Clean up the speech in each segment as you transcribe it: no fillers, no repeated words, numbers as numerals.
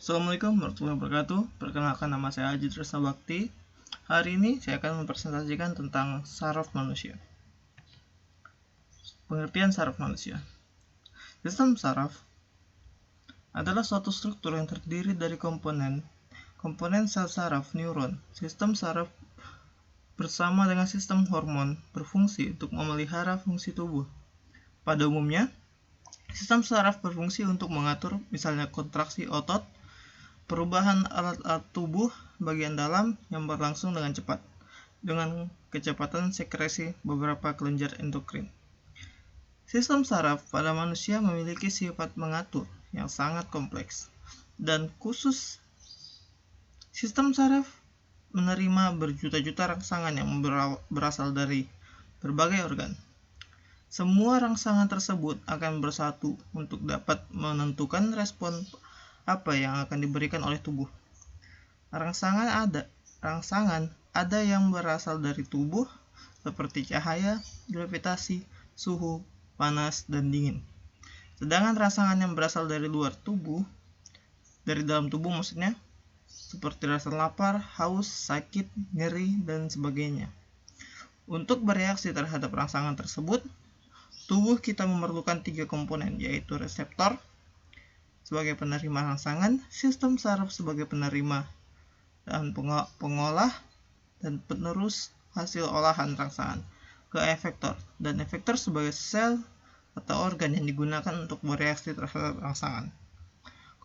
Assalamualaikum warahmatullahi wabarakatuh. Perkenalkan, nama saya Aji Tresna Bakti. Hari ini saya akan mempresentasikan tentang saraf manusia. Pengertian saraf manusia. Sistem saraf adalah suatu struktur yang terdiri dari komponen sel saraf neuron. Sistem saraf bersama dengan sistem hormon berfungsi untuk memelihara fungsi tubuh. Pada umumnya, sistem saraf berfungsi untuk mengatur misalnya kontraksi otot, perubahan alat-alat tubuh bagian dalam yang berlangsung dengan cepat, dengan kecepatan sekresi beberapa kelenjar endokrin. Sistem saraf pada manusia memiliki sifat mengatur yang sangat kompleks, dan khusus sistem saraf menerima berjuta-juta rangsangan yang berasal dari berbagai organ. Semua rangsangan tersebut akan bersatu untuk dapat menentukan respon apa yang akan diberikan oleh tubuh. Rangsangan ada yang berasal dari tubuh seperti cahaya, gravitasi, suhu, panas, dan dingin. Sedangkan rangsangan yang berasal dari luar tubuh, dari dalam tubuh maksudnya, seperti rasa lapar, haus, sakit, nyeri, dan sebagainya. Untuk bereaksi terhadap rangsangan tersebut, tubuh kita memerlukan 3 komponen, yaitu reseptor sebagai penerima rangsangan, sistem saraf sebagai penerima dan pengolah dan penerus hasil olahan rangsangan, ke efektor, dan efektor sebagai sel atau organ yang digunakan untuk bereaksi terhadap rangsangan.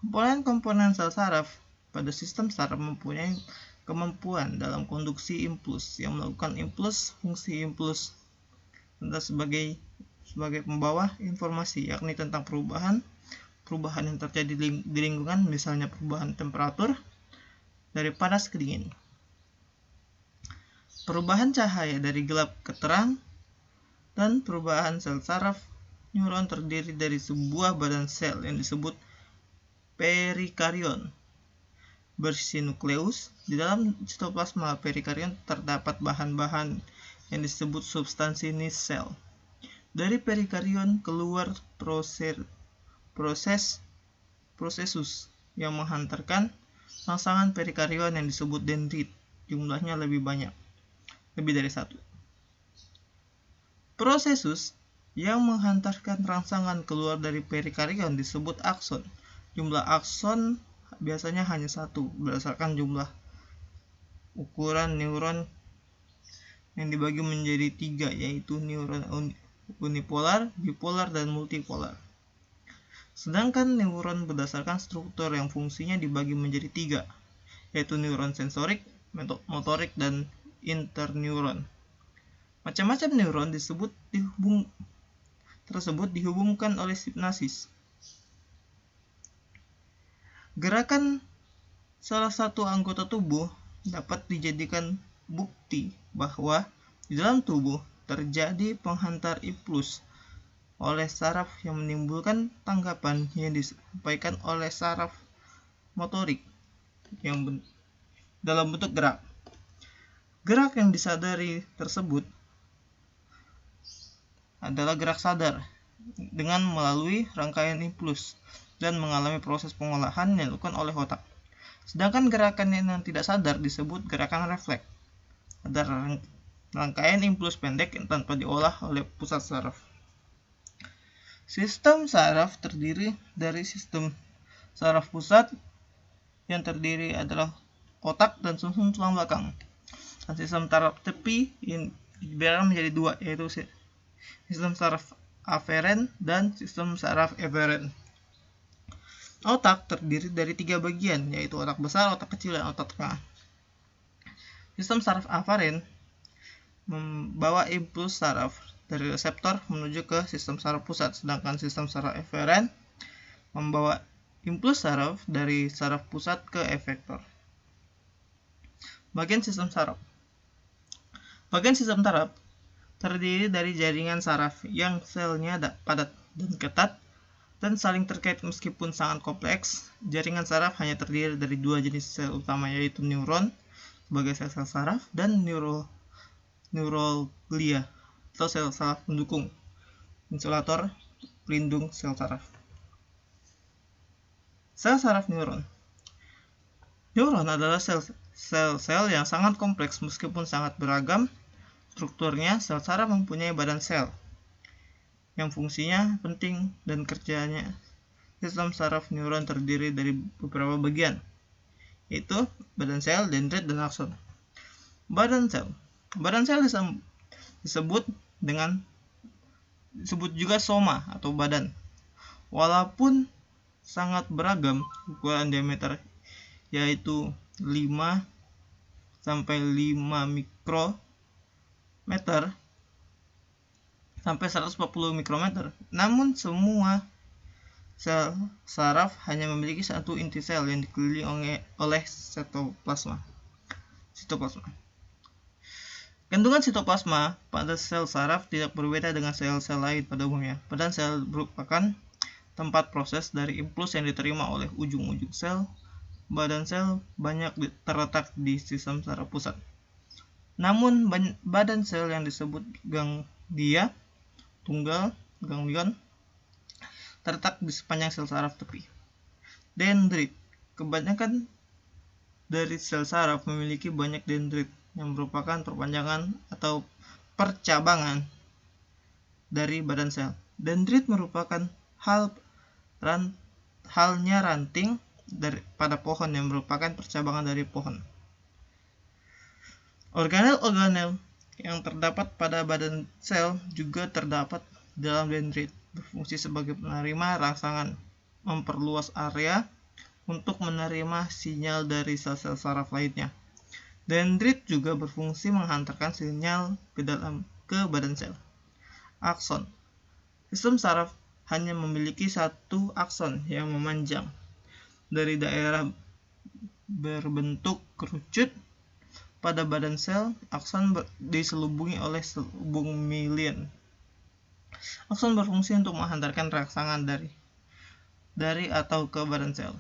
Komponen-komponen sel saraf pada sistem saraf mempunyai kemampuan dalam konduksi impuls yang melakukan fungsi impuls entah sebagai pembawa informasi, yakni tentang perubahan yang terjadi di lingkungan, misalnya perubahan temperatur dari panas ke dingin, perubahan cahaya dari gelap ke terang, dan perubahan sel saraf neuron terdiri dari sebuah badan sel yang disebut perikarion berisi nukleus. Di dalam sitoplasma perikarion terdapat bahan-bahan yang disebut substansi sel. Dari perikarion keluar prosesus yang menghantarkan rangsangan perikarion yang disebut dendrit. Jumlahnya lebih dari 1. Prosesus yang menghantarkan rangsangan keluar dari perikarion disebut akson. Jumlah akson biasanya hanya 1 berdasarkan jumlah ukuran neuron yang dibagi menjadi 3, yaitu neuron unipolar, bipolar, dan multipolar. Sedangkan neuron berdasarkan struktur yang fungsinya dibagi menjadi 3, yaitu neuron sensorik, motorik, dan interneuron. Macam-macam neuron tersebut dihubungkan oleh sinapsis. Gerakan salah satu anggota tubuh dapat dijadikan bukti bahwa di dalam tubuh terjadi penghantar impuls oleh saraf yang menimbulkan tanggapan yang disampaikan oleh saraf motorik yang dalam bentuk gerak. Gerak yang disadari tersebut adalah gerak sadar dengan melalui rangkaian impuls dan mengalami proses pengolahan yang dilakukan oleh otak. Sedangkan gerakan yang tidak sadar disebut gerakan refleks. Ada rangkaian impuls pendek yang tanpa diolah oleh pusat saraf. Sistem saraf terdiri dari sistem saraf pusat yang terdiri adalah otak dan sumsum tulang belakang. Dan sistem saraf tepi yang dibedakan menjadi 2, yaitu sistem saraf aferen dan sistem saraf eferen. Otak terdiri dari 3 bagian, yaitu otak besar, otak kecil, dan otak tengah. Sistem saraf aferen membawa impuls saraf dari reseptor menuju ke sistem saraf pusat, sedangkan sistem saraf eferen membawa impuls saraf dari saraf pusat ke efektor. Bagian sistem saraf terdiri dari jaringan saraf yang selnya padat dan ketat dan saling terkait meskipun sangat kompleks. Jaringan saraf hanya terdiri dari 2 jenis sel utama, yaitu neuron sebagai sel-sel saraf dan neuroglia atau sel saraf pendukung, insulator pelindung sel saraf. Sel saraf neuron Neuron adalah sel-sel yang sangat kompleks meskipun sangat beragam strukturnya. Sel saraf mempunyai badan sel yang fungsinya penting dan kerjanya. Sistem saraf neuron terdiri dari beberapa bagian, yaitu badan sel, dendrit, dan akson. Badan sel disebut juga soma atau badan. Walaupun sangat beragam ukuran diameter, yaitu 5 sampai 5 mikrometer sampai 140 mikrometer, namun semua sel saraf hanya memiliki satu inti sel yang dikelilingi oleh sitoplasma. Kandungan sitoplasma pada sel saraf tidak berbeda dengan sel-sel lain pada umumnya. Badan sel merupakan tempat proses dari impuls yang diterima oleh ujung-ujung sel. Badan sel banyak terletak di sistem saraf pusat. Namun badan sel yang disebut ganglia tunggal ganglion terletak di sepanjang sel saraf tepi. Dendrit. Kebanyakan dari sel saraf memiliki banyak dendrit yang merupakan perpanjangan atau percabangan dari badan sel. Dendrit merupakan halnya ranting pada pohon yang merupakan percabangan dari pohon. Organel-organel yang terdapat pada badan sel juga terdapat dalam dendrit, berfungsi sebagai penerima rangsangan, memperluas area untuk menerima sinyal dari sel-sel saraf lainnya. Dendrit juga berfungsi menghantarkan sinyal ke badan sel. Akson. Sistem saraf hanya memiliki satu akson yang memanjang dari daerah berbentuk kerucut pada badan sel. Akson diselubungi oleh selubung myelin. Akson berfungsi untuk menghantarkan rangsangan dari atau ke badan sel.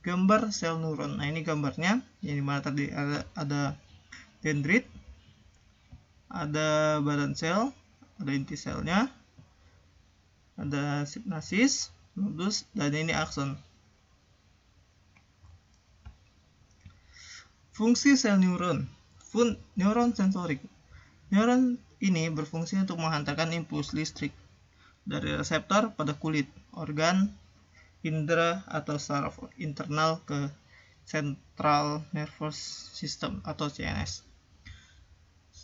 Gambar sel neuron. Nah, ini gambarnya, yang dimana tadi ada dendrit, ada badan sel, ada inti selnya, ada sinapsis, nodus, dan ini akson. Fungsi sel neuron. Neuron sensorik. Neuron ini berfungsi untuk menghantarkan impuls listrik dari reseptor pada kulit, organ, indera atau saraf internal ke Central Nervous System atau CNS.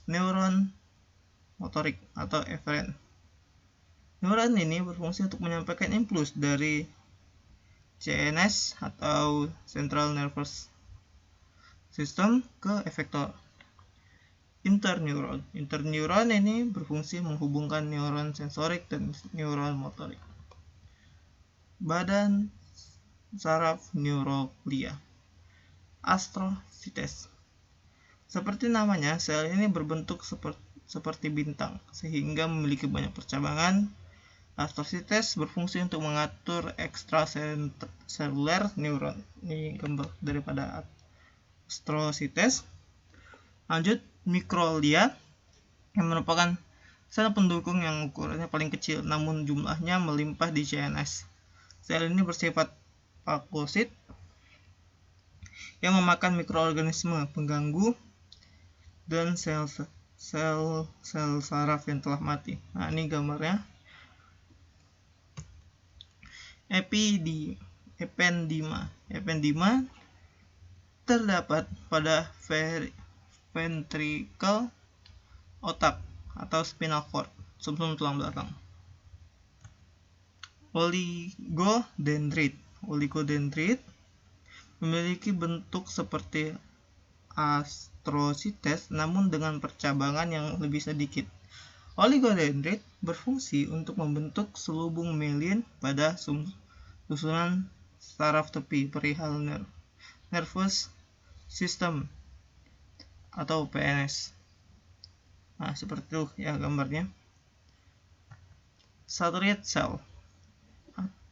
Neuron motorik atau efferent. Neuron ini berfungsi untuk menyampaikan impuls dari CNS atau Central Nervous System ke efektor. Interneuron ini berfungsi menghubungkan neuron sensorik dan neuron motorik. Badan saraf neuroglia. Astrosites. Seperti namanya, sel ini berbentuk seperti bintang sehingga memiliki banyak percabangan. Astrosites berfungsi untuk mengatur ekstraseluler neuron. Ini gambar daripada astrosites. Lanjut, mikroglia yang merupakan sel pendukung yang ukurannya paling kecil namun jumlahnya melimpah di CNS. Sel ini bersifat fagosit yang memakan mikroorganisme pengganggu dan sel saraf yang telah mati. Nah, ini gambarnya. Ependima terdapat pada ventricle otak atau spinal cord, sumsum tulang belakang. Oligodendrit memiliki bentuk seperti astrosites namun dengan percabangan yang lebih sedikit. Oligodendrit berfungsi untuk membentuk selubung myelin pada susunan saraf tepi perihal nervous system atau PNS. Nah, seperti itu ya gambarnya. Satellite cell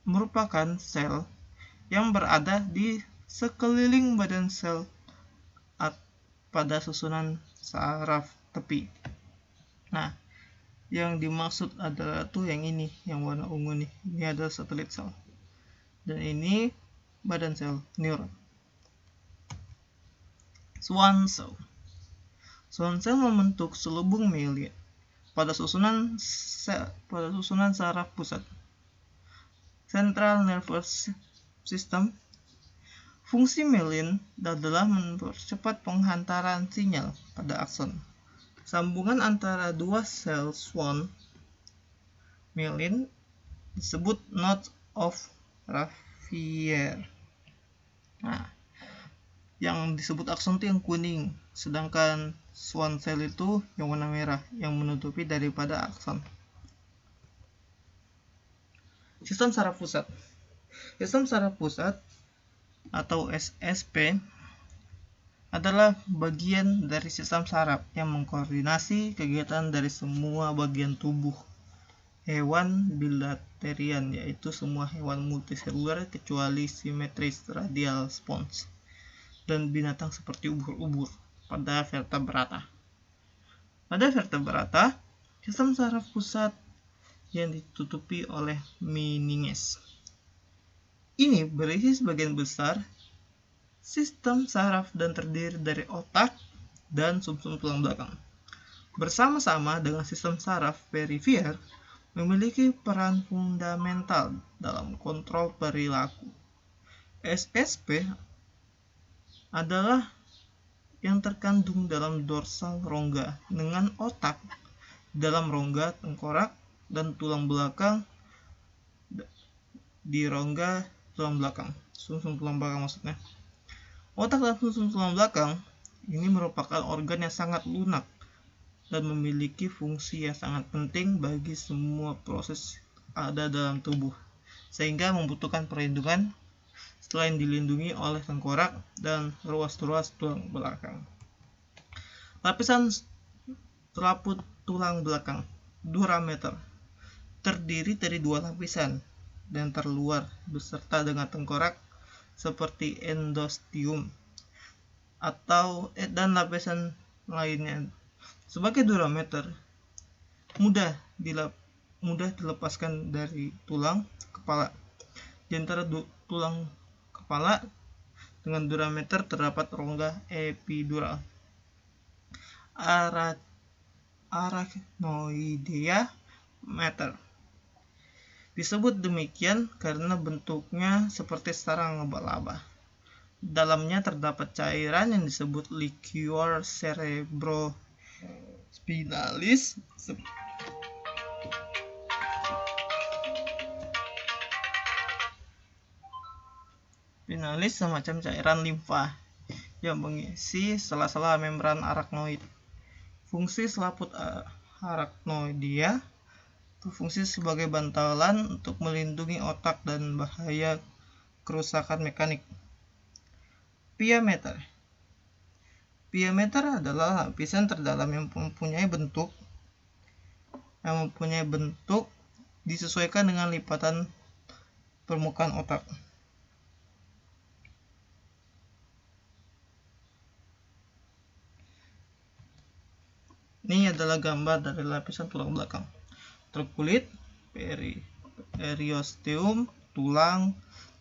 merupakan sel yang berada di sekeliling badan sel pada susunan saraf tepi. Nah, yang dimaksud adalah tuh yang ini, yang warna ungu nih. Ini adalah satelit sel. Dan ini badan sel neuron. Schwann cell. Schwann cell membentuk selubung mielin pada susunan saraf pusat central nervous system. Fungsi mielin adalah mempercepat penghantaran sinyal pada akson. Sambungan antara dua sel Schwann mielin disebut node of Raffier. Nah, yang disebut akson itu yang kuning, sedangkan Schwann cell itu yang warna merah yang menutupi daripada akson. Sistem saraf pusat. Sistem saraf pusat atau SSP adalah bagian dari sistem saraf yang mengkoordinasi kegiatan dari semua bagian tubuh hewan bilaterian, yaitu semua hewan multiseluler kecuali simetris radial spons dan binatang seperti ubur-ubur pada vertebrata. Pada vertebrata, sistem saraf pusat yang ditutupi oleh meninges. Ini berisi sebagian besar sistem saraf dan terdiri dari otak dan sumsum tulang belakang. Bersama-sama dengan sistem saraf perifer memiliki peran fundamental dalam kontrol perilaku. SSP adalah yang terkandung dalam dorsal rongga dengan otak dalam rongga tengkorak dan tulang belakang di rongga tulang belakang, sumsum tulang belakang maksudnya. Otak dan sumsum tulang belakang ini merupakan organ yang sangat lunak dan memiliki fungsi yang sangat penting bagi semua proses ada dalam tubuh, sehingga membutuhkan perlindungan selain dilindungi oleh tengkorak dan ruas-ruas tulang belakang. Lapisan selaput tulang belakang, durameter, terdiri dari dua lapisan dan terluar beserta dengan tengkorak seperti endosteum dan lapisan lainnya. Sebagai durameter mudah dilepaskan dari tulang kepala. Di antara tulang kepala dengan durameter terdapat rongga epidural. Arachnoidea meter. Disebut demikian karena bentuknya seperti sarang laba-laba. Dalamnya terdapat cairan yang disebut liquor cerebrospinalis semacam cairan limfa yang mengisi sela-sela membran arachnoid. Fungsi selaput arachnoidea berfungsi sebagai bantalan untuk melindungi otak dan bahaya kerusakan mekanik. Piameter. Piameter adalah lapisan terdalam yang mempunyai bentuk disesuaikan dengan lipatan permukaan otak. Ini adalah gambar dari lapisan tulang belakang. Terkulit, periosteum, tulang,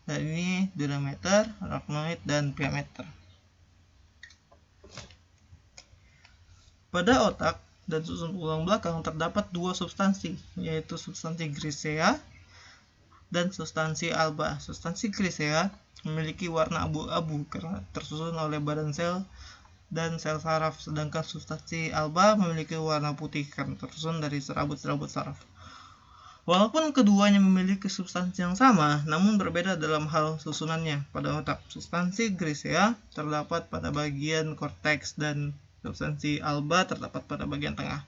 dan ini durameter, arachnoid, dan piameter. Pada otak dan susun tulang belakang terdapat dua substansi, yaitu substansi grisea dan substansi alba. Substansi grisea memiliki warna abu-abu karena tersusun oleh badan sel dan sel saraf, sedangkan substansi alba memiliki warna putih karena tersusun dari serabut-serabut saraf. Walaupun keduanya memiliki substansi yang sama, namun berbeda dalam hal susunannya. Pada otak, substansi grisea terdapat pada bagian korteks dan substansi alba terdapat pada bagian tengah.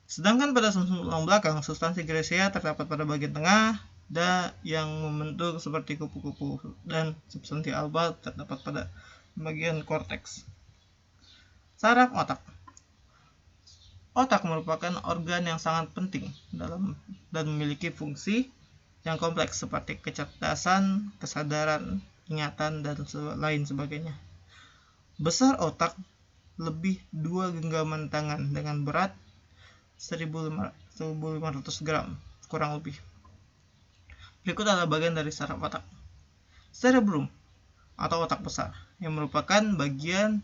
Sedangkan pada sumsum tulang belakang, substansi grisea terdapat pada bagian tengah yang membentuk seperti kupu-kupu, dan substansi alba terdapat pada bagian korteks. Saraf otak. Otak merupakan organ yang sangat penting dan memiliki fungsi yang kompleks seperti kecerdasan, kesadaran, ingatan, dan lain sebagainya. Besar otak lebih 2 genggaman tangan dengan berat 1.500 gram kurang lebih. Berikut adalah bagian dari saraf otak. Cerebrum atau otak besar, yang merupakan bagian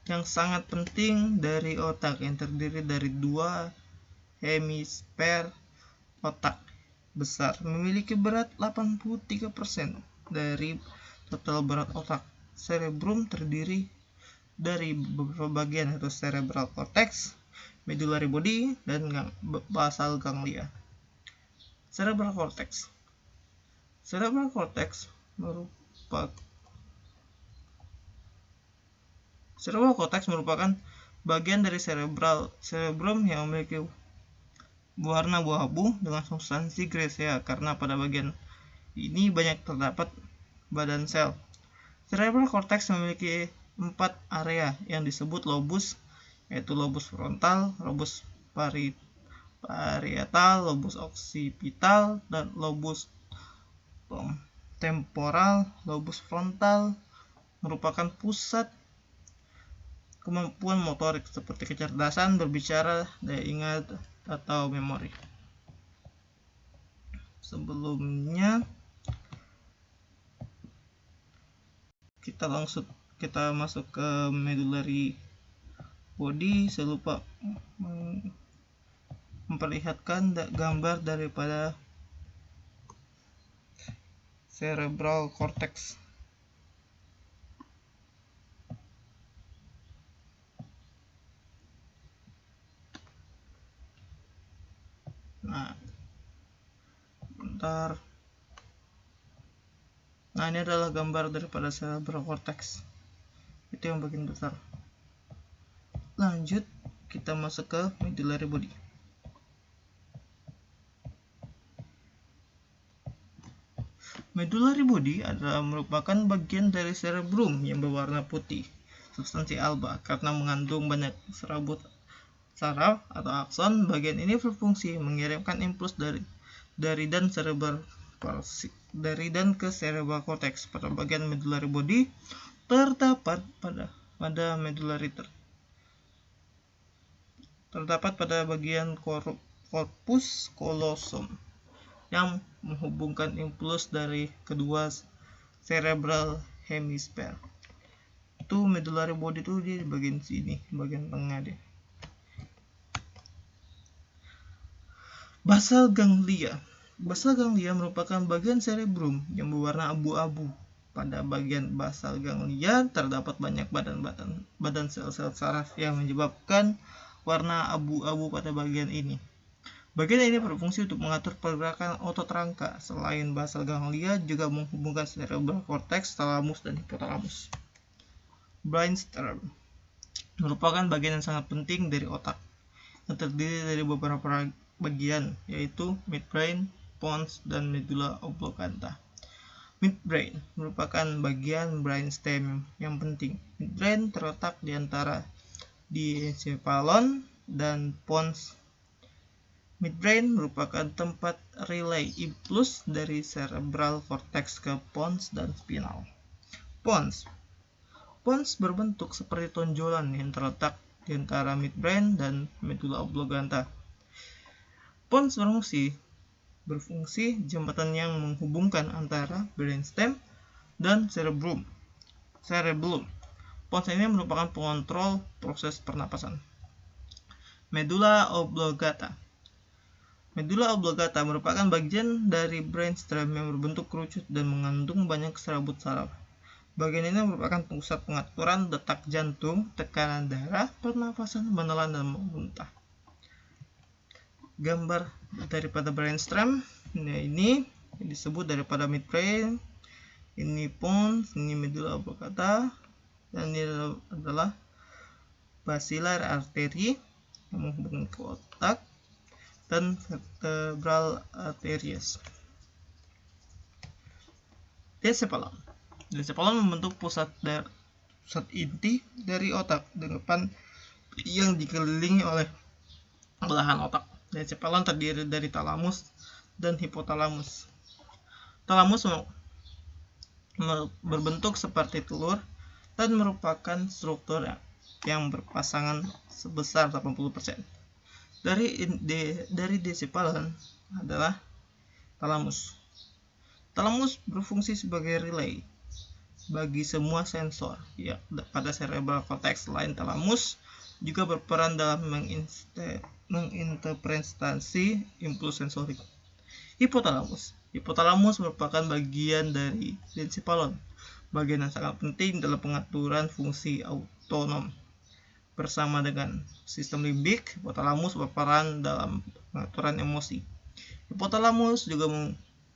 yang sangat penting dari otak, yang terdiri dari 2 hemisfer otak besar, memiliki berat 83% dari total berat otak. Cerebrum terdiri dari beberapa bagian, yaitu cerebral cortex, medullary body, dan basal ganglia. Cerebral cortex. Cerebral cortex merupakan bagian dari cerebrum yang memiliki warna abu-abu dengan substansi grisea, karena pada bagian ini banyak terdapat badan sel. Cerebral cortex memiliki 4 area yang disebut lobus, yaitu lobus frontal, lobus parietal, lobus occipital, dan lobus temporal. Lobus frontal merupakan pusat kemampuan motorik seperti kecerdasan, berbicara, daya ingat, atau memori. Sebelumnya kita masuk ke medullary body. Saya lupa memperlihatkan gambar daripada cerebral cortex. Nah, ini adalah gambar daripada cerebral cortex. Itu yang bagian besar. Lanjut, kita masuk ke medullary body. Medullary body adalah merupakan bagian dari cerebrum yang berwarna putih, substansi alba, karena mengandung banyak serabut saraf atau akson. Bagian ini berfungsi mengirimkan impuls dari dan ke cerebral cortex. Pada bagian medullary body terdapat pada bagian corpus callosum yang menghubungkan impuls dari kedua cerebral hemisfer. Itu medullary body itu di bagian sini, bagian tengah deh. Basal ganglia. Basal ganglia merupakan bagian cerebrum yang berwarna abu-abu. Pada bagian basal ganglia terdapat banyak badan sel-sel saraf yang menyebabkan warna abu-abu pada bagian ini. Bagian ini berfungsi untuk mengatur pergerakan otot rangka. Selain basal ganglia, juga menghubungkan cerebral cortex, thalamus, dan hipotalamus. Brainstem merupakan bagian yang sangat penting dari otak, yang terdiri dari beberapa bagian, yaitu midbrain, pons, dan medulla oblongata. Midbrain merupakan bagian brainstem yang penting. Midbrain terletak di antara diencephalon dan pons. Midbrain merupakan tempat relay impuls dari cerebral cortex ke pons dan spinal. Pons berbentuk seperti tonjolan yang terletak di antara midbrain dan medulla oblongata. Pons berfungsi jembatan yang menghubungkan antara brainstem dan cerebellum. Pons ini merupakan pengontrol proses pernapasan. Medulla oblongata merupakan bagian dari brainstem yang berbentuk kerucut dan mengandung banyak serabut saraf. Bagian ini merupakan pusat pengaturan detak jantung, tekanan darah, pernapasan, menelan, dan memuntah. Gambar daripada brainstem ini disebut daripada midbrain, ini pons, ini medulla oblongata, dan ini adalah basilar artery yang menghubungkan ke otak, dan vertebral arteries. Diencephalon membentuk pusat inti dari otak depan yang dikelilingi oleh belahan otak. Diencephalon terdiri dari thalamus dan hipotalamus. Thalamus berbentuk seperti telur dan merupakan struktur yang berpasangan sebesar 80%. Dari diencephalon adalah thalamus. Talamus berfungsi sebagai relay bagi semua sensor. Ya, pada cerebral cortex selain talamus juga berperan dalam menginterpretasi impuls sensorik. Hipotalamus merupakan bagian dari densipalon, bagian yang sangat penting dalam pengaturan fungsi autonom. Bersama dengan sistem limbik, hipotalamus berperan dalam pengaturan emosi. Hipotalamus juga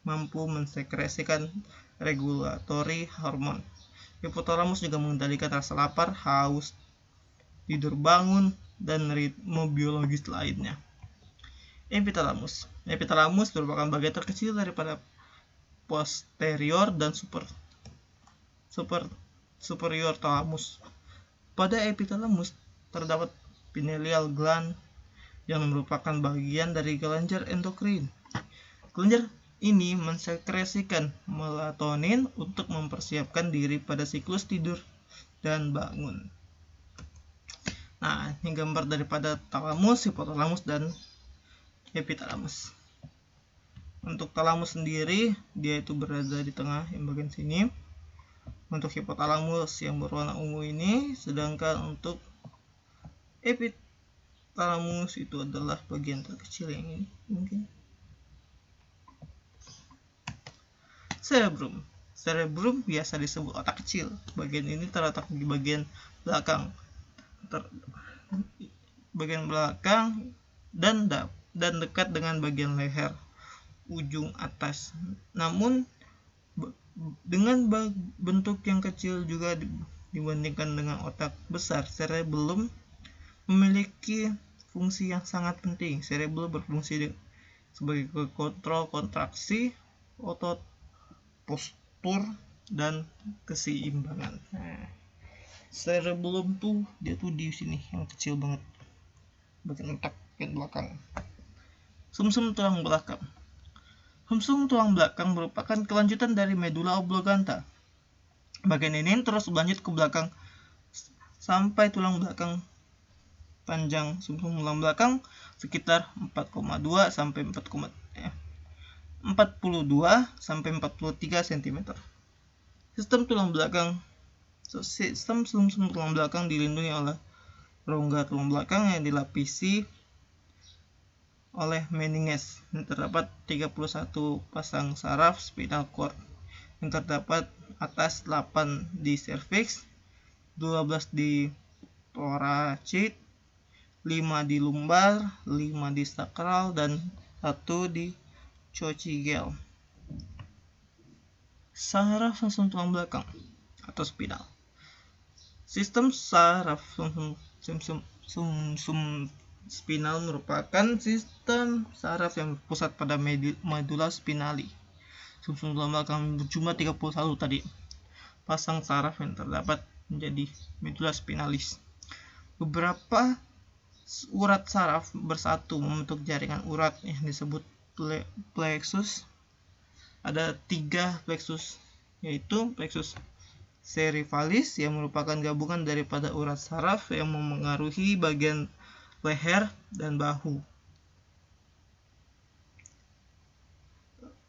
mampu mensekresikan regulatori hormon. Hipotalamus juga mengendalikan rasa lapar, haus, tidur bangun, dan ritme biologis lainnya. Epitalamus merupakan bagian terkecil daripada posterior dan superior talamus. Pada epitalamus terdapat pineal gland yang merupakan bagian dari kelenjar endokrin. Kelenjar ini mensekresikan melatonin untuk mempersiapkan diri pada siklus tidur dan bangun. Nah, ini gambar daripada talamus, hipotalamus, dan epitalamus. Untuk talamus sendiri, dia itu berada di tengah yang bagian sini. Untuk hipotalamus yang berwarna ungu ini, sedangkan untuk epitalamus itu adalah bagian terkecil yang ini mungkin. Cerebrum biasa disebut otak kecil. Bagian ini terletak di bagian belakang, dan dekat dengan bagian leher ujung atas. Namun dengan bentuk yang kecil juga dibandingkan dengan otak besar, cerebellum memiliki fungsi yang sangat penting. Cerebellum berfungsi sebagai kontrol kontraksi otot, postur, dan keseimbangan. Nah, cerebellum tuh dia tuh di sini yang kecil banget, bagian otak yang belakang. Sumsum tulang belakang. Sumsum tulang belakang merupakan kelanjutan dari medula oblongata. Bagian ini terus berlanjut ke belakang sampai tulang belakang. Panjang sumsum tulang belakang sekitar 42 sampai 43 cm. Sistem sumsum tulang belakang dilindungi oleh rongga tulang belakang yang dilapisi oleh meninges. Terdapat 31 pasang saraf spinal cord yang terdapat atas 8 di cervix, 12 di thoracic, 5 di lumbar, 5 di sacral, dan 1 di coccygel. Saraf sumsum tulang belakang atau spinal. Sistem saraf sumsum spinal merupakan sistem saraf yang berpusat pada medula spinali. Sumsum tulang belakang berjumlah 31 tadi. Pasang saraf yang terdapat menjadi medula spinalis. Beberapa urat saraf bersatu membentuk jaringan urat yang disebut plexus. Ada 3 plexus, yaitu plexus cervicalis yang merupakan gabungan daripada urat saraf yang memengaruhi bagian leher dan bahu.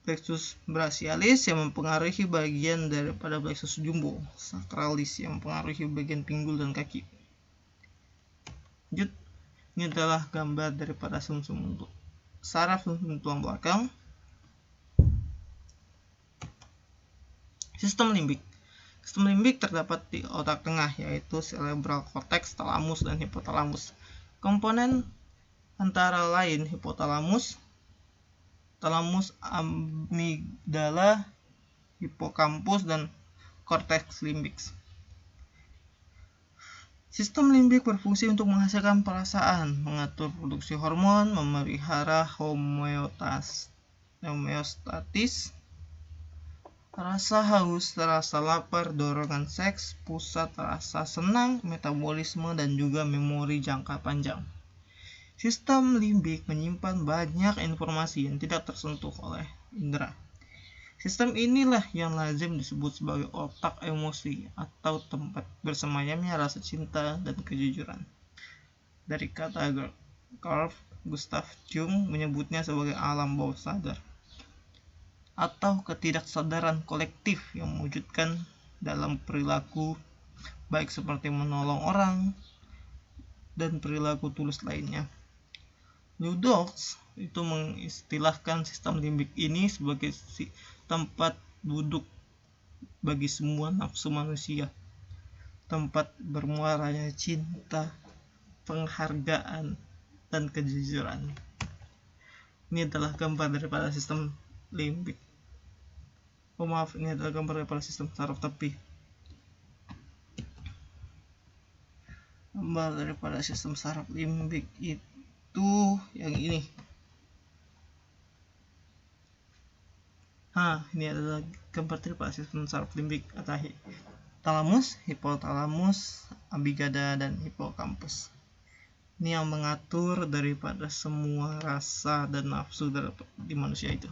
Plexus brachialis yang mempengaruhi bagian daripada plexus jumbo. Sacralis yang mempengaruhi bagian pinggul dan kaki. Lanjut, ini adalah gambar daripada sumsum saraf sumsum tulang belakang. Sistem limbik. Sistem limbik terdapat di otak tengah, yaitu cerebral cortex, talamus, dan hipotalamus. Komponen antara lain hipotalamus, talamus, amigdala, hipokampus, dan cortex limbix. Sistem limbik berfungsi untuk menghasilkan perasaan, mengatur produksi hormon, memelihara homeostatis, rasa haus, rasa lapar, dorongan seks, pusat rasa senang, metabolisme, dan juga memori jangka panjang. Sistem limbik menyimpan banyak informasi yang tidak tersentuh oleh indera. Sistem inilah yang lazim disebut sebagai otak emosi atau tempat bersemayamnya rasa cinta dan kejujuran. Dari kata Carl Gustav Jung menyebutnya sebagai alam bawah sadar. atau ketidaksadaran kolektif yang mewujudkan dalam perilaku baik seperti menolong orang dan perilaku tulus lainnya. Ludolf itu mengistilahkan sistem limbik ini sebagai tempat duduk bagi semua nafsu manusia, tempat bermuaranya cinta, penghargaan, dan kejujuran. Ini adalah gambar daripada sistem limbik. Ini adalah gambar daripada sistem saraf tepi. Gambar daripada sistem saraf limbik itu yang ini. Ini adalah gambar daripada sistem saraf limbik atau talamus, hipotalamus, amigdala, dan hipokampus. Ini yang mengatur daripada semua rasa dan nafsu di manusia itu.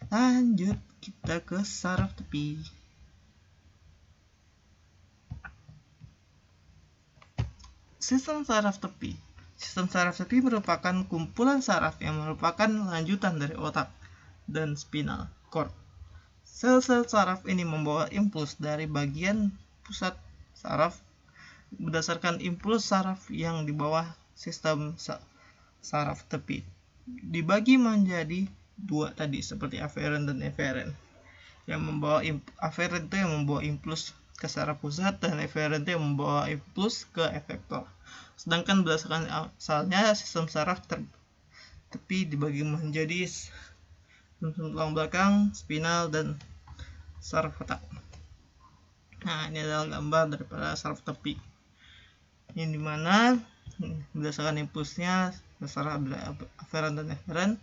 Lanjut kita ke saraf tepi. Sistem saraf tepi. Sistem saraf tepi merupakan kumpulan saraf yang merupakan lanjutan dari otak dan spinal cord. Sel-sel saraf ini membawa impuls dari bagian pusat saraf berdasarkan impuls saraf yang di bawah sistem saraf tepi. Dibagi menjadi dua tadi seperti aferen dan eferen. Yang membawa aferen itu yang membawa impuls ke saraf pusat dan eferen itu yang membawa impuls ke efektor. Sedangkan berdasarkan asalnya sistem saraf tepi dibagi menjadi tulang belakang, spinal, dan saraf otak. Ini adalah gambar daripada saraf tepi. Yang dimana berdasarkan impulsnya saraf aferen dan eferen,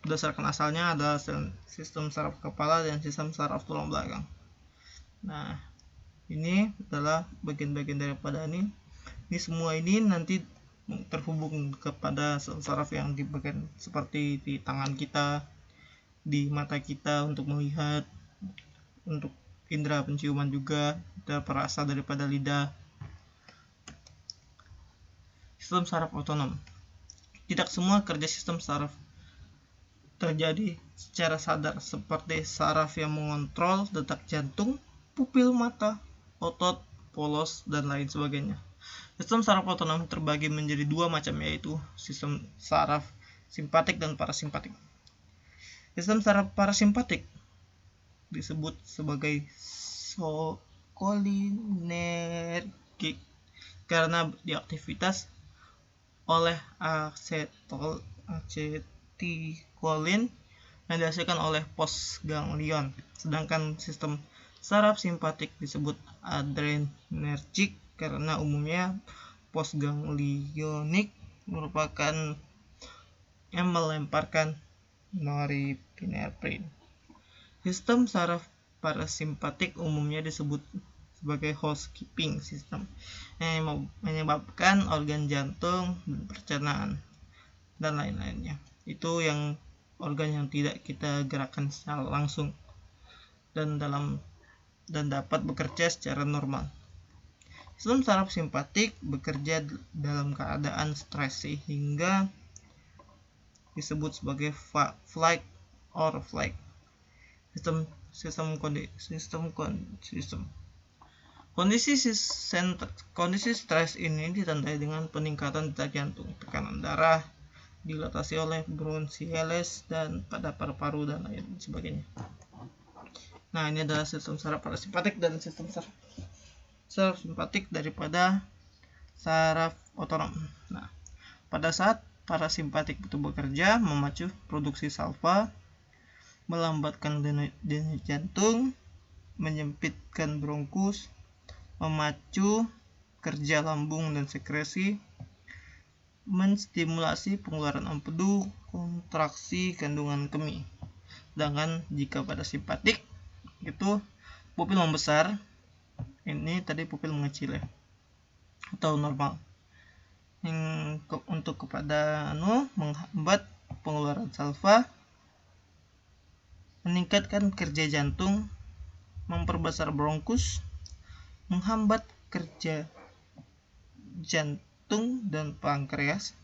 berdasarkan asalnya adalah sistem saraf kepala dan sistem saraf tulang belakang. Ini adalah bagian-bagian daripada ini. Ini semua ini nanti terhubung kepada saraf yang di bagian seperti di tangan kita, di mata kita untuk melihat, untuk indera penciuman juga, dan perasa daripada lidah. Sistem saraf otonom. Tidak semua kerja sistem saraf terjadi secara sadar, seperti saraf yang mengontrol detak jantung, pupil mata, otot, polos, dan lain sebagainya. Sistem saraf otonom terbagi menjadi dua macam, yaitu sistem saraf simpatik dan parasimpatik. Sistem saraf parasimpatik disebut sebagai kolinergik karena diaktivitas oleh asetilkolin yang dihasilkan oleh postganglion. Sedangkan sistem saraf simpatik disebut adrenergik karena umumnya postganglionik merupakan yang melemparkan norepinefrin. Sistem saraf parasimpatik umumnya disebut sebagai housekeeping system yang menyebabkan organ jantung dan pencernaan dan lain-lainnya. Itu yang organ yang tidak kita gerakkan secara langsung dan dapat bekerja secara normal. Sistem saraf simpatik bekerja dalam keadaan stres sehingga disebut sebagai fight or flight. Kondisi stres ini ditandai dengan peningkatan detak jantung, tekanan darah, dilatasi oleh bronchieles dan pada paru-paru dan lain sebagainya. Ini adalah sistem saraf parasimpatik dan sistem saraf simpatik daripada saraf otonom. Pada saat parasimpatik itu bekerja, memacu produksi salva, melambatkan denyut jantung, menyempitkan bronkus, memacu kerja lambung dan sekresi, menstimulasi pengeluaran empedu, kontraksi kandungan kemih. Sedangkan jika pada simpatik itu pupil membesar, ini tadi pupil mengecil ya, atau normal. Untuk kepada menghambat pengeluaran salva, meningkatkan kerja jantung, memperbesar bronkus, menghambat kerja jantung dan pankreas,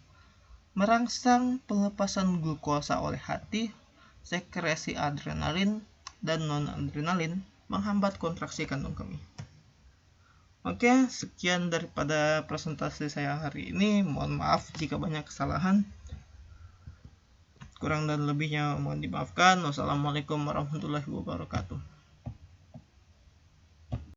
merangsang pelepasan glukosa oleh hati, sekresi adrenalin dan non-adrenalin, menghambat kontraksi kantong kemih. Oke, sekian daripada presentasi saya hari ini. Mohon maaf jika banyak kesalahan. Kurang dan lebihnya mohon dimaafkan. Wassalamualaikum warahmatullahi wabarakatuh.